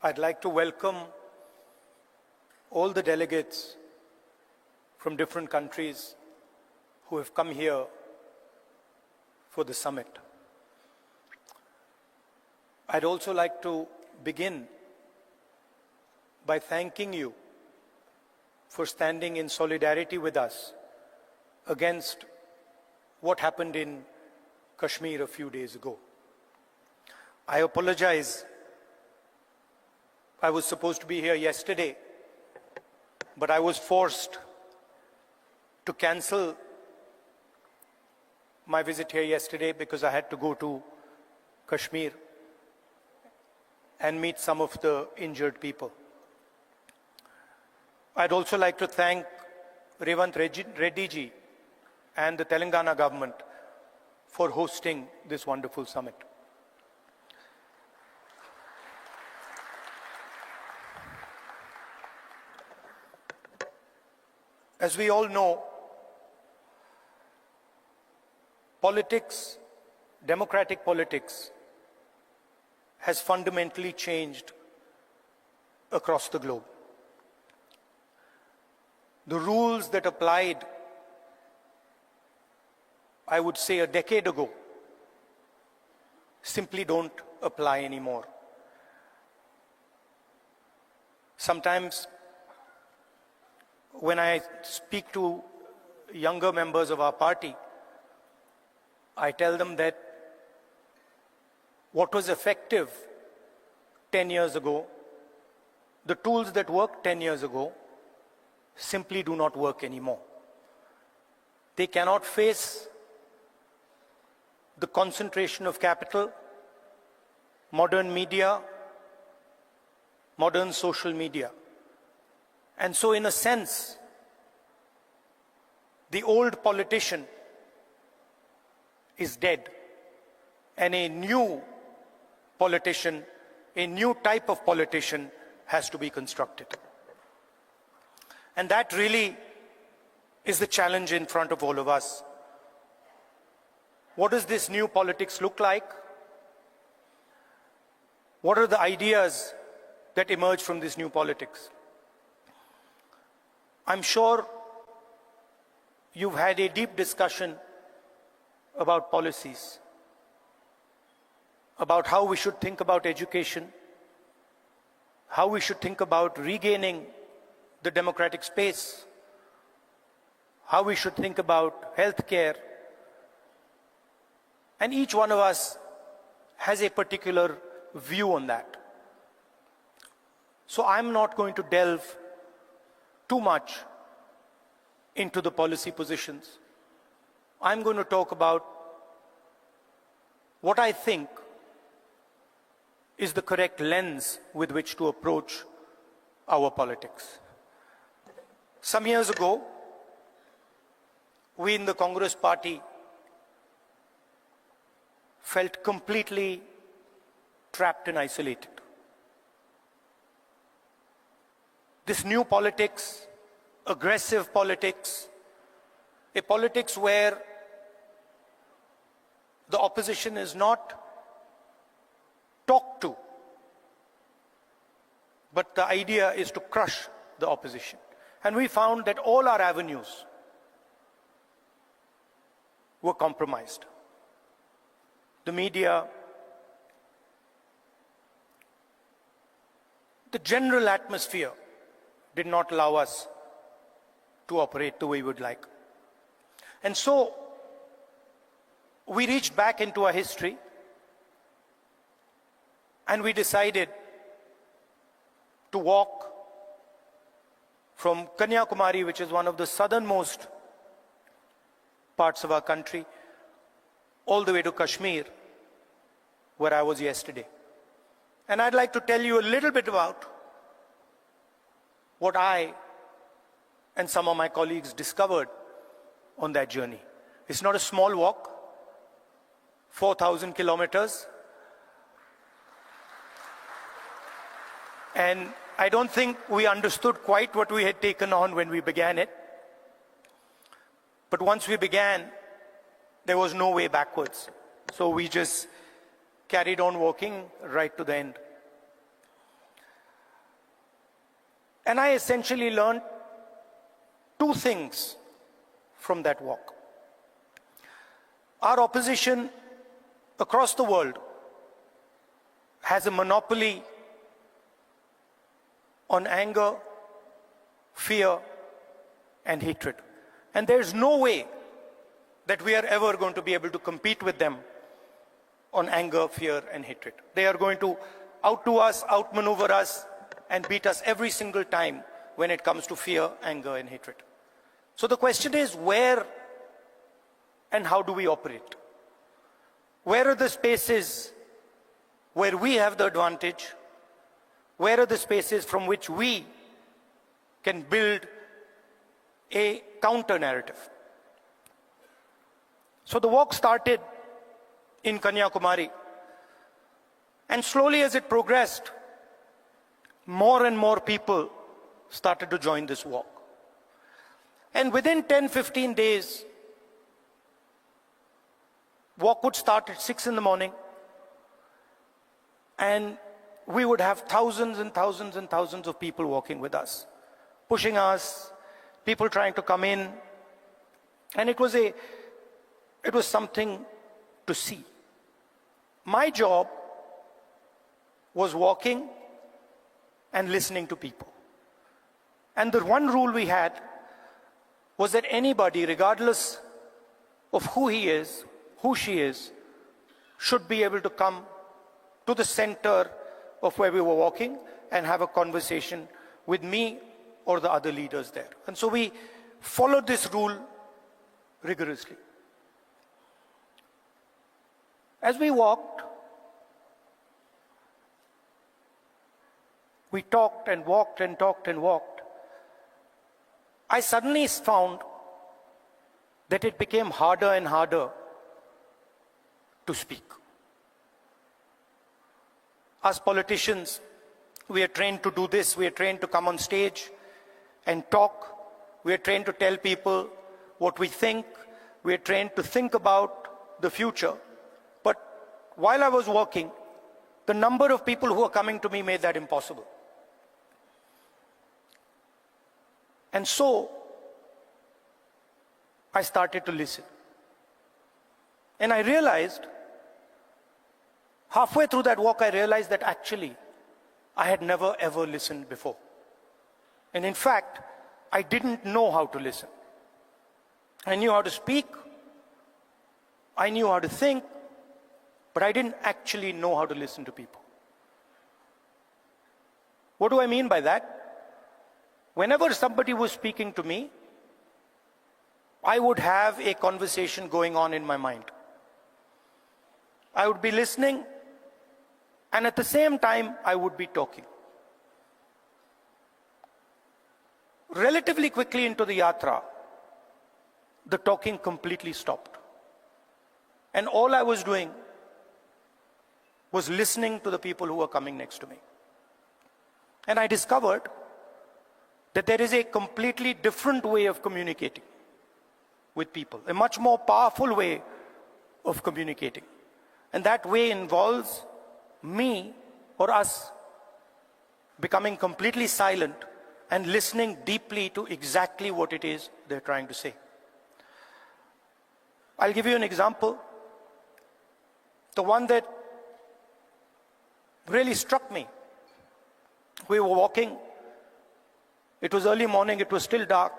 I'd like to welcome all the delegates from different countries who have come here for the summit. I'd also like to begin by thanking you for standing in solidarity with us against what happened in Kashmir a few days ago. I apologize. I was supposed to be here yesterday, but I was forced to cancel my visit here yesterday because I had to go to Kashmir and meet some of the injured people. I'd also like to thank Revant Reddy ji and the Telangana government for hosting this wonderful summit. As we all know, politics, democratic politics, has fundamentally changed across the globe. The rules that applied, I would say, a decade ago, simply don't apply anymore. Sometimes, when I speak to younger members of our party, I tell them that what was effective 10 years ago, the tools that worked 10 years ago, simply do not work anymore. They cannot face the concentration of capital, modern media, modern social media. And so, in a sense, the old politician is dead, and a new politician, a new type of politician has to be constructed. And that really is the challenge in front of all of us. What does this new politics look like? What are the ideas that emerge from this new politics? I'm sure you've had a deep discussion about policies, about how we should think about education, how we should think about regaining the democratic space, how we should think about healthcare. And each one of us has a particular view on that. So I'm not going to delve too much into the policy positions. I'm going to talk about what I think is the correct lens with which to approach our politics. Some years ago, we in the Congress Party felt completely trapped and isolated. This new politics, aggressive politics, a politics where the opposition is not talked to, but the idea is to crush the opposition. And we found that all our avenues were compromised. The media, the general atmosphere did not allow us to operate the way we would like. And so, we reached back into our history and we decided to walk from Kanyakumari, which is one of the southernmost parts of our country, all the way to Kashmir, where I was yesterday. And I'd like to tell you a little bit about what I and some of my colleagues discovered on that journey. It's not a small walk, 4,000 kilometers. And I don't think we understood quite what we had taken on when we began it. But once we began, there was no way backwards. So we just carried on walking right to the end. And I essentially learned two things from that walk. Our opposition across the world has a monopoly on anger, fear, and hatred. And there's no way that we are ever going to be able to compete with them on anger, fear, and hatred. They are going to outdo us, outmaneuver us, and beat us every single time when it comes to fear, anger, and hatred. So the question is, where and how do we operate? Where are the spaces where we have the advantage? Where are the spaces from which we can build a counter narrative? So the walk started in Kanyakumari, and slowly as it progressed, more and more people started to join this walk. And within 10-15 days, walk would start at 6 in the morning, and we would have thousands and thousands and thousands of people walking with us, pushing us, people trying to come in. And it was something to see. My job was walking and listening to people. And the one rule we had was that anybody, regardless of who he is, who she is, should be able to come to the center of where we were walking and have a conversation with me or the other leaders there. And so we followed this rule rigorously. As we walked, we talked and walked and talked and walked. I suddenly found that it became harder and harder to speak. As politicians, we are trained to do this. We are trained to come on stage and talk. We are trained to tell people what we think. We are trained to think about the future. But while I was walking, the number of people who were coming to me made that impossible. And so I started to listen. And I realized, halfway through that walk, I realized that actually I had never ever listened before. And in fact, I didn't know how to listen. I knew how to speak, I knew how to think, but I didn't actually know how to listen to people. What do I mean by that? Whenever somebody was speaking to me, I would have a conversation going on in my mind. I would be listening, and at the same time, I would be talking. Relatively quickly into the yatra, the talking completely stopped. And all I was doing was listening to the people who were coming next to me. And I discovered that there is a completely different way of communicating with people, a much more powerful way of communicating. And that way involves me or us becoming completely silent and listening deeply to exactly what it is they're trying to say. I'll give you an example. The one that really struck me. We were walking. It was early morning, it was still dark.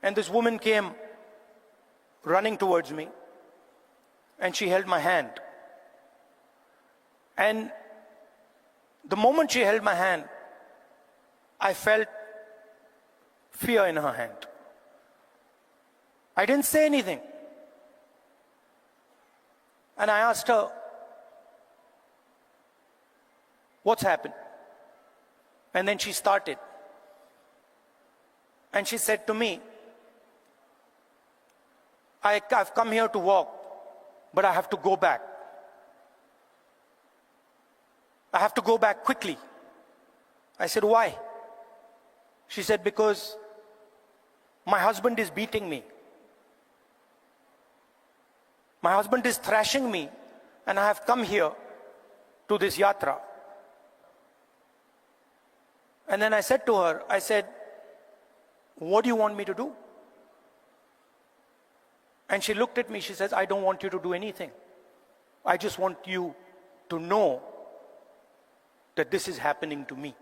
And this woman came running towards me, and she held my hand. And the moment she held my hand, I felt fear in her hand. I didn't say anything. And I asked her, "What's happened?" And then she started. And she said to me, I've come here to walk, but I have to go back. I have to go back quickly. I said, "Why?" She said, "Because my husband is beating me. My husband is thrashing me, and I have come here to this yatra. And then I said to her, I said, what do you want me to do? And she looked at me, she says, I don't want you to do anything. I just want you to know that this is happening to me.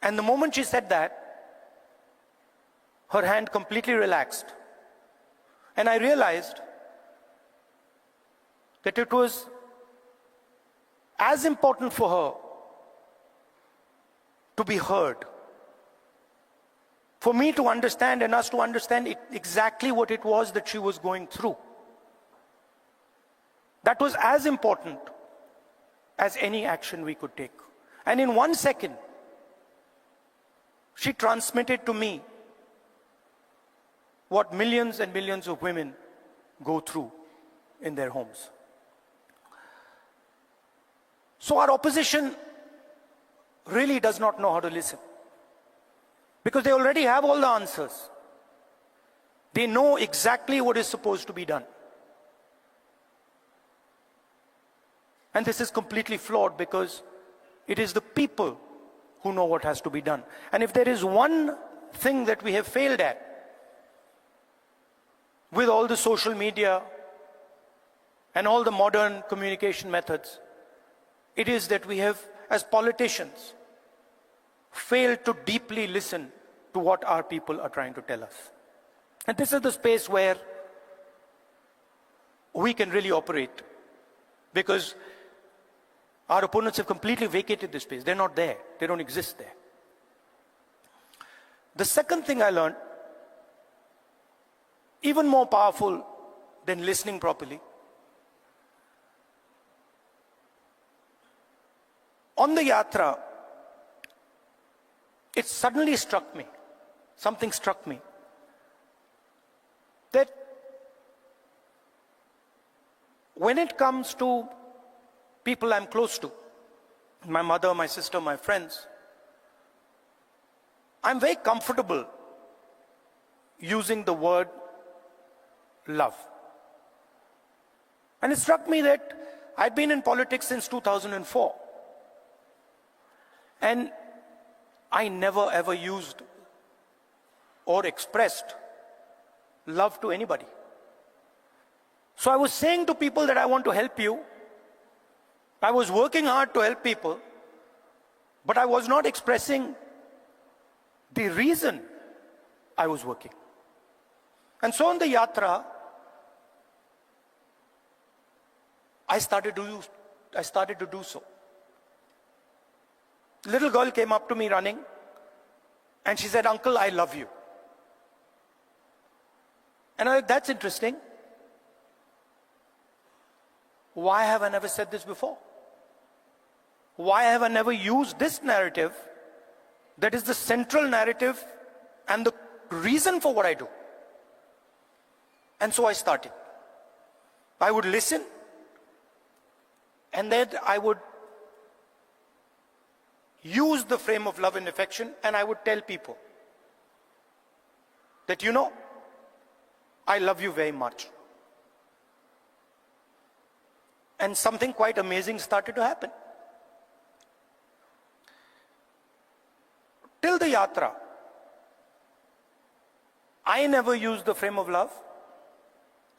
And the moment she said that, her hand completely relaxed. And I realized that it was as important for her to be heard, for me to understand and us to understand exactly what it was that she was going through. That was as important as any action we could take. And in 1 second, she transmitted to me what millions and millions of women go through in their homes. So our opposition really does not know how to listen, because they already have all the answers. They know exactly what is supposed to be done. And this is completely flawed, because it is the people who know what has to be done. And if there is one thing that we have failed at with all the social media and all the modern communication methods, it is that we have, as politicians, failed to deeply listen to what our people are trying to tell us. And this is the space where we can really operate, because our opponents have completely vacated this space. They're not there. They don't exist there. The second thing I learned, even more powerful than listening properly, on the yatra, it suddenly struck me, something struck me, that when it comes to people I'm close to, my mother, my sister, my friends, I'm very comfortable using the word love. And it struck me that I'd been in politics since 2004. And I never ever used or expressed love to anybody. So I was saying to people that I want to help you. I was working hard to help people, but I was not expressing the reason I was working. And so on the yatra, I started to do so. Little girl came up to me running, and she said, "Uncle, I love you." And I said, "That's interesting. Why have I never said this before? Why have I never used this narrative that is the central narrative and the reason for what I do?" And so I started. I would listen, and then I would use the frame of love and affection, and I would tell people that, you know, I love you very much. And something quite amazing started to happen. Till the yatra, I never used the frame of love,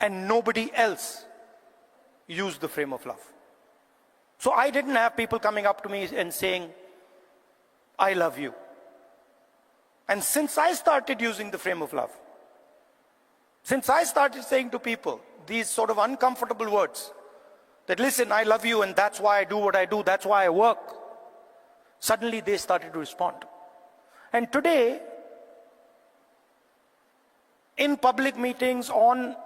and nobody else used the frame of love. So I didn't have people coming up to me and saying, "I love you." And since I started using the frame of love, since I started saying to people these sort of uncomfortable words, that, "Listen, I love you, and that's why I do what I do, that's why I work," suddenly they started to respond. And today, in public meetings, on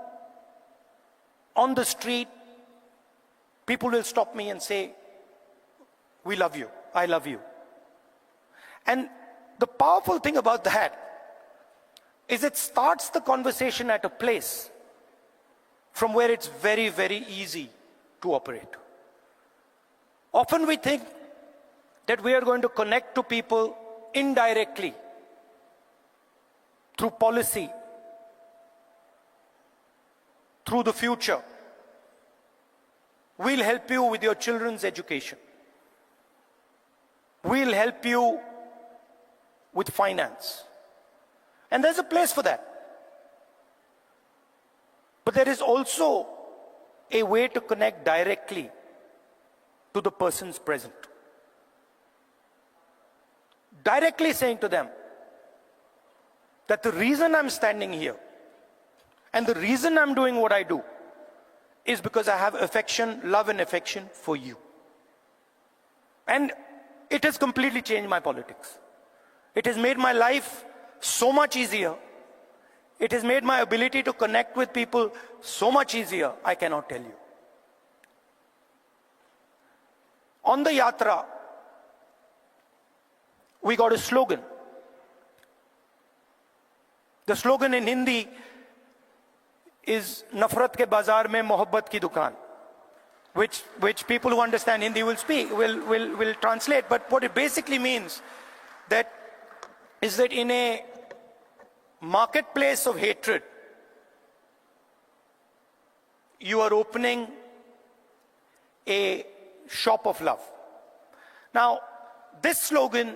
the street, people will stop me and say, "We love you, I love you." And the powerful thing about that is it starts the conversation at a place from where it's very, very easy to operate. Often we think that we are going to connect to people indirectly through policy, through the future. We'll help you with your children's education. We'll help you with finance. And there's a place for that. But there is also a way to connect directly to the persons present. Directly saying to them that the reason I'm standing here and the reason I'm doing what I do is because I have affection, love and affection for you. And it has completely changed my politics. It has made my life so much easier. It has made my ability to connect with people so much easier, I cannot tell you. On the yatra, we got a slogan. The slogan in Hindi is Nafrat ke bazaar mein mohabbat ki dukaan, which people who understand Hindi will translate. But what it basically means is that in a marketplace of hatred, you are opening a shop of love. Now, this slogan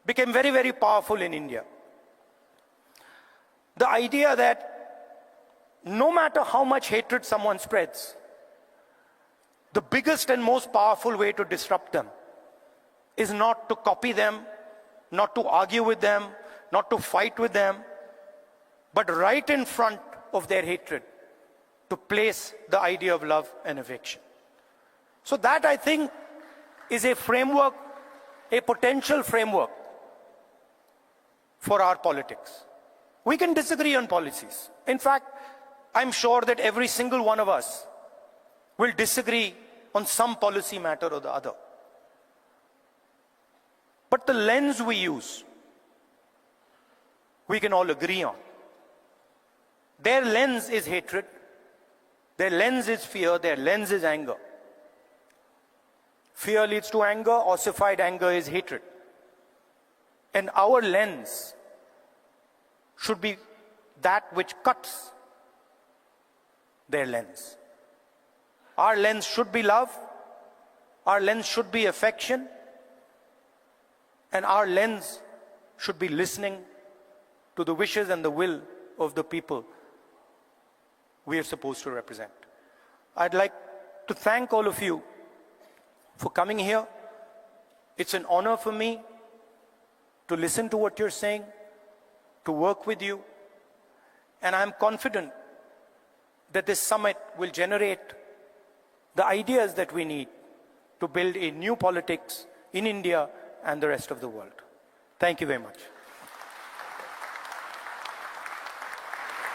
became very, very powerful in India. The idea that no matter how much hatred someone spreads, the biggest and most powerful way to disrupt them is not to copy them, not to argue with them, not to fight with them, but right in front of their hatred, to place the idea of love and affection. So that, I think, is a framework, a potential framework for our politics. We can disagree on policies. In fact, I'm sure that every single one of us will disagree on some policy matter or the other. But the lens we use, we can all agree on. Their lens is hatred, their lens is fear, their lens is anger. Fear leads to anger, ossified anger is hatred. And our lens should be that which cuts their lens. Our lens should be love, our lens should be affection, and our lens should be listening to the wishes and the will of the people we are supposed to represent. I'd like to thank all of you for coming here. It's an honor for me to listen to what you're saying, to work with you, and I'm confident that this summit will generate the ideas that we need to build a new politics in India and the rest of the world. Thank you very much.